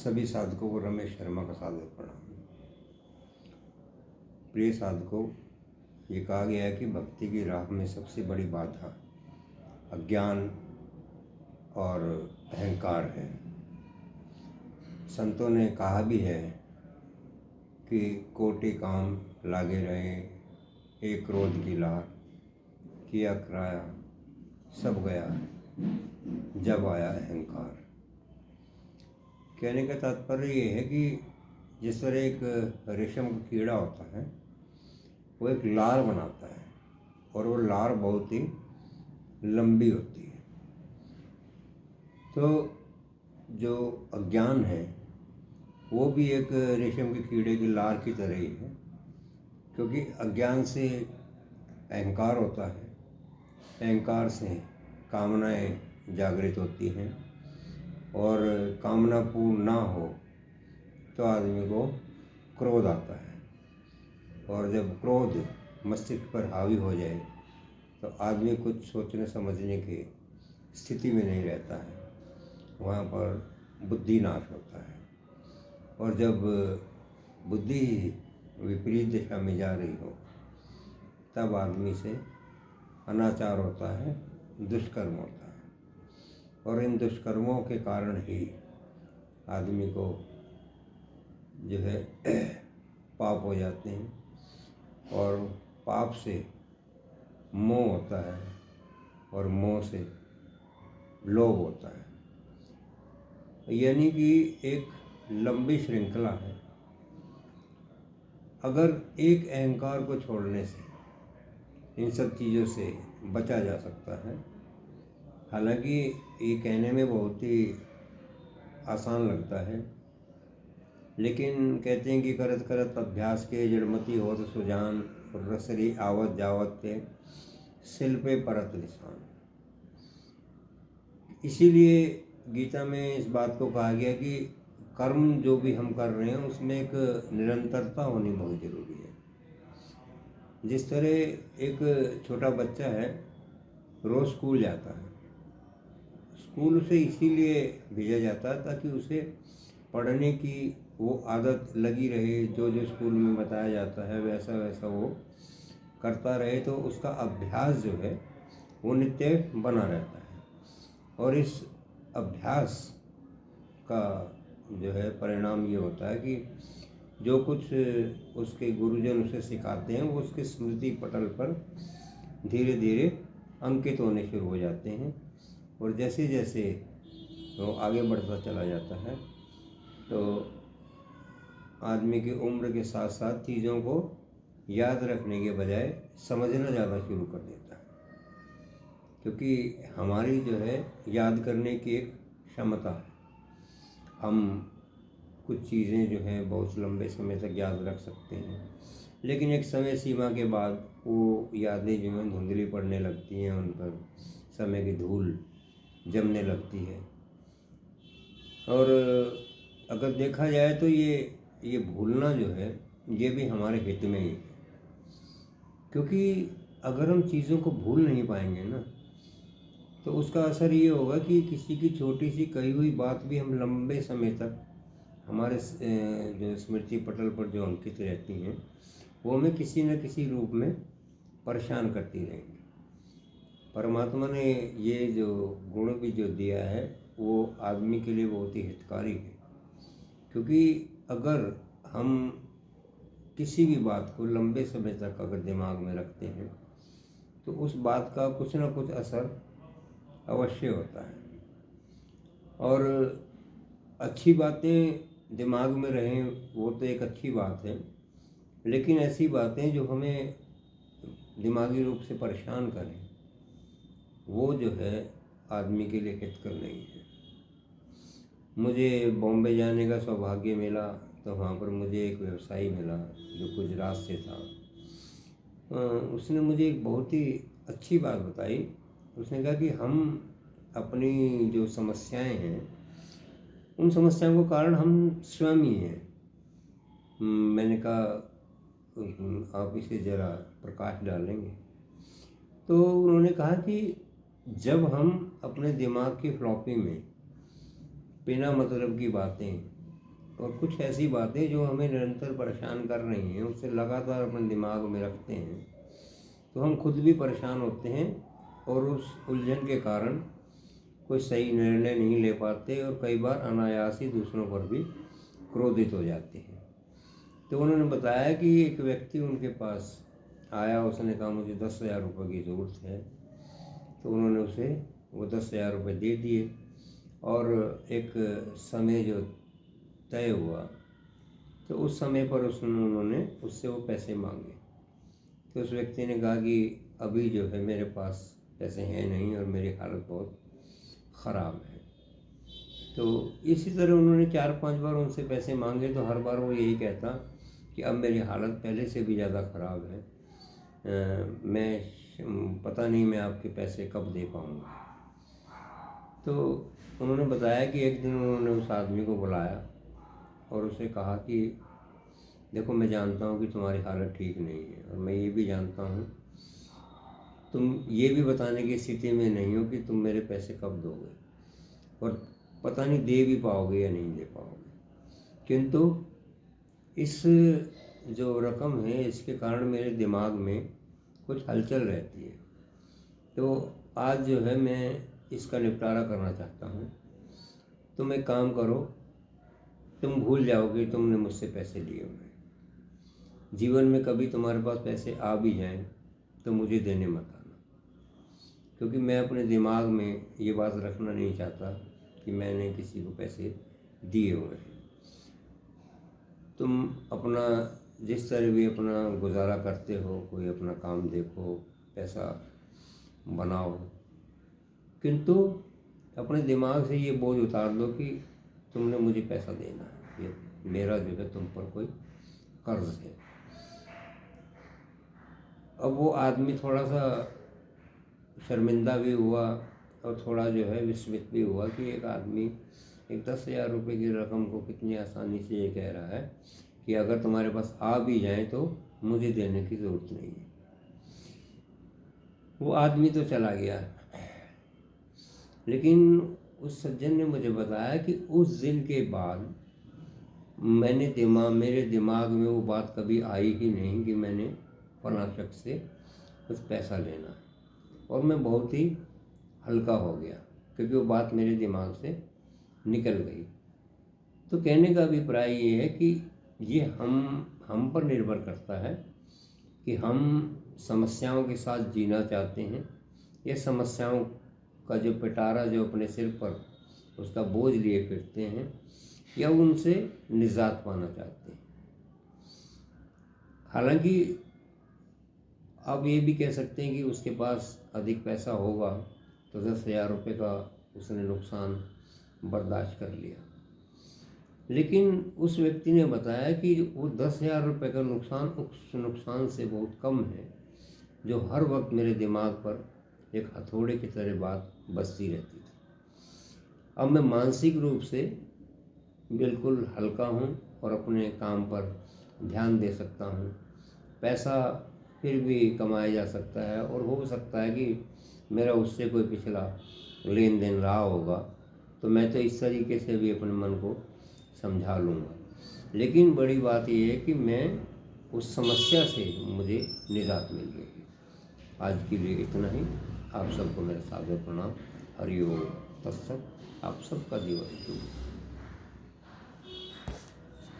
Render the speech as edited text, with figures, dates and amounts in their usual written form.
सभी साधकों को रमेश शर्मा का सादर प्रणाम। प्रिय साधकों, ये कहा गया है कि भक्ति की राह में सबसे बड़ी बाधा अज्ञान और अहंकार है। संतों ने कहा भी है कि कोटि काम लागे रहे, एक क्रोध की लार, किया कराया सब गया, जब आया अहंकार। कहने का तात्पर्य ये है कि जिस तरह एक रेशम का कीड़ा होता है, वो एक लार बनाता है और वो लार बहुत ही लंबी होती है। तो जो अज्ञान है वो भी एक रेशम के कीड़े की लार की तरह ही है, क्योंकि अज्ञान से अहंकार होता है, अहंकार से कामनाएं जागृत होती हैं और कामना पूर्ण ना हो तो आदमी को क्रोध आता है, और जब क्रोध मस्तिष्क पर हावी हो जाए तो आदमी कुछ सोचने समझने की स्थिति में नहीं रहता है, वहाँ पर बुद्धि नाश होता है। और जब बुद्धि विपरीत दिशा में जा रही हो तब आदमी से अनाचार होता है, दुष्कर्म होता है, और इन दुष्कर्मों के कारण ही आदमी को जो है पाप हो जाते हैं, और पाप से मोह होता है और मोह से लोभ होता है। यानी कि एक लंबी श्रृंखला है। अगर एक अहंकार को छोड़ने से इन सब चीज़ों से बचा जा सकता है, हालांकि ये कहने में बहुत ही आसान लगता है, लेकिन कहते हैं कि करत करत अभ्यास के जड़मती होत सुजान, रसरी आवत जावत के सिल पे परत निशान। इसीलिए गीता में इस बात को कहा गया कि कर्म जो भी हम कर रहे हैं उसमें एक निरंतरता होनी बहुत ज़रूरी है। जिस तरह एक छोटा बच्चा है, रोज़ स्कूल जाता है, स्कूल उसे इसीलिए भेजा जाता है ताकि उसे पढ़ने की वो आदत लगी रहे, जो जो स्कूल में बताया जाता है वैसा वैसा वो करता रहे, तो उसका अभ्यास जो है वो नित्य बना रहता है। और इस अभ्यास का जो है परिणाम ये होता है कि जो कुछ उसके गुरुजन उसे सिखाते हैं वो उसके स्मृति पटल पर धीरे धीरे अंकित होने शुरू हो जाते हैं, और जैसे जैसे वो आगे बढ़ता चला जाता है तो आदमी की उम्र के साथ साथ चीज़ों को याद रखने के बजाय समझना ज़्यादा शुरू कर देता है, क्योंकि हमारी जो है याद करने की एक क्षमता है। हम कुछ चीज़ें जो हैं बहुत लंबे समय तक याद रख सकते हैं, लेकिन एक समय सीमा के बाद वो यादें जो हैं धुंधली पड़ने लगती हैं, उन पर समय की धूल जमने लगती है। और अगर देखा जाए तो ये भूलना जो है ये भी हमारे हित में ही है, क्योंकि अगर हम चीज़ों को भूल नहीं पाएंगे ना तो उसका असर ये होगा कि किसी की छोटी सी कही हुई बात भी हम लंबे समय तक हमारे जो स्मृति पटल पर जो अंकित रहती हैं वो हमें किसी न किसी रूप में परेशान करती रहेंगी। परमात्मा ने ये जो गुण भी जो दिया है वो आदमी के लिए बहुत ही हितकारी है, क्योंकि अगर हम किसी भी बात को लंबे समय तक अगर दिमाग में रखते हैं तो उस बात का कुछ ना कुछ असर अवश्य होता है। और अच्छी बातें दिमाग में रहें वो तो एक अच्छी बात है, लेकिन ऐसी बातें जो हमें दिमागी रूप से परेशान करें वो जो है आदमी के लिए हितकर नहीं है। मुझे बॉम्बे जाने का सौभाग्य मिला तो वहाँ पर मुझे एक व्यवसायी मिला जो गुजरात से था। उसने मुझे एक बहुत ही अच्छी बात बताई। उसने कहा कि हम अपनी जो समस्याएं हैं उन समस्याओं का कारण हम स्वयं ही हैं। मैंने कहा आप इसे ज़रा प्रकाश डालेंगे? तो उन्होंने कहा कि जब हम अपने दिमाग की फ्लॉपी में बिना मतलब की बातें और कुछ ऐसी बातें जो हमें निरंतर परेशान कर रही हैं, उससे लगातार अपने दिमाग में रखते हैं, तो हम खुद भी परेशान होते हैं और उस उलझन के कारण कोई सही निर्णय नहीं ले पाते और कई बार अनायास ही दूसरों पर भी क्रोधित हो जाते हैं। तो उन्होंने बताया कि एक व्यक्ति उनके पास आया, उसने कहा मुझे 10,000 रुपये की ज़रूरत है। तो उन्होंने उसे वो 10,000 रुपये दे दिए और एक समय जो तय हुआ तो उस समय पर उन्होंने उससे वो पैसे मांगे। तो उस व्यक्ति ने कहा कि अभी जो है मेरे पास पैसे हैं नहीं और मेरी हालत बहुत ख़राब है। तो इसी तरह उन्होंने 4-5 बार उनसे पैसे मांगे, तो हर बार वो यही कहता कि अब मेरी हालत पहले से भी ज़्यादा ख़राब है, मैं पता नहीं मैं आपके पैसे कब दे पाऊँगा। तो उन्होंने बताया कि एक दिन उन्होंने उस आदमी को बुलाया और उसे कहा कि देखो, मैं जानता हूँ कि तुम्हारी हालत ठीक नहीं है और मैं ये भी जानता हूँ तुम ये भी बताने की स्थिति में नहीं हो कि तुम मेरे पैसे कब दोगे और पता नहीं दे भी पाओगे या नहीं दे पाओगे, किंतु इस जो रकम है इसके कारण मेरे दिमाग में कुछ हलचल रहती है। तो आज जो है मैं इसका निपटारा करना चाहता हूँ। तुम एक काम करो, तुम भूल जाओगे तुमने मुझसे पैसे लिए हुए। जीवन में कभी तुम्हारे पास पैसे आ भी जाएं तो मुझे देने मत आना, क्योंकि मैं अपने दिमाग में ये बात रखना नहीं चाहता कि मैंने किसी को पैसे दिए हुए हैं। तुम अपना जिस तरह भी अपना गुजारा करते हो, कोई अपना काम देखो, पैसा बनाओ, किंतु अपने दिमाग से ये बोझ उतार दो कि तुमने मुझे पैसा देना है, ये मेरा जो है तुम पर कोई कर्ज है। अब वो आदमी थोड़ा सा शर्मिंदा भी हुआ और थोड़ा जो है विस्मित भी हुआ कि एक आदमी एक 10,000 रुपये की रकम को कितनी आसानी से ये कह रहा है कि अगर तुम्हारे पास आ भी जाए तो मुझे देने की ज़रूरत नहीं है। वो आदमी तो चला गया, लेकिन उस सज्जन ने मुझे बताया कि उस दिन के बाद मेरे दिमाग में वो बात कभी आई ही नहीं कि मैंने फलां शख्स से कुछ पैसा लेना है, और मैं बहुत ही हल्का हो गया क्योंकि वो बात मेरे दिमाग से निकल गई। तो कहने का अभिप्राय ये है कि ये हम पर निर्भर करता है कि हम समस्याओं के साथ जीना चाहते हैं या समस्याओं का जो पिटारा जो अपने सिर पर उसका बोझ लिए फिरते हैं या उनसे निजात पाना चाहते हैं। हालांकि अब ये भी कह सकते हैं कि उसके पास अधिक पैसा होगा तो 10,000 रुपये का उसने नुकसान बर्दाश्त कर लिया, लेकिन उस व्यक्ति ने बताया कि वो 10,000 रुपये का नुकसान उस नुकसान से बहुत कम है जो हर वक्त मेरे दिमाग पर एक हथौड़े की तरह बात बसती रहती थी। अब मैं मानसिक रूप से बिल्कुल हल्का हूँ और अपने काम पर ध्यान दे सकता हूँ। पैसा फिर भी कमाया जा सकता है और हो सकता है कि मेरा उससे कोई पिछला लेन देन रहा होगा, तो मैं तो इस तरीके से भी अपने मन को समझा लूँगा। लेकिन बड़ी बात यह है कि मैं उस समस्या से मुझे निजात मिल गई है। आज के लिए इतना ही। आप सबको मेरा सादर प्रणाम। हरि ओम तत्सत। आप सबका दिवस शुभ।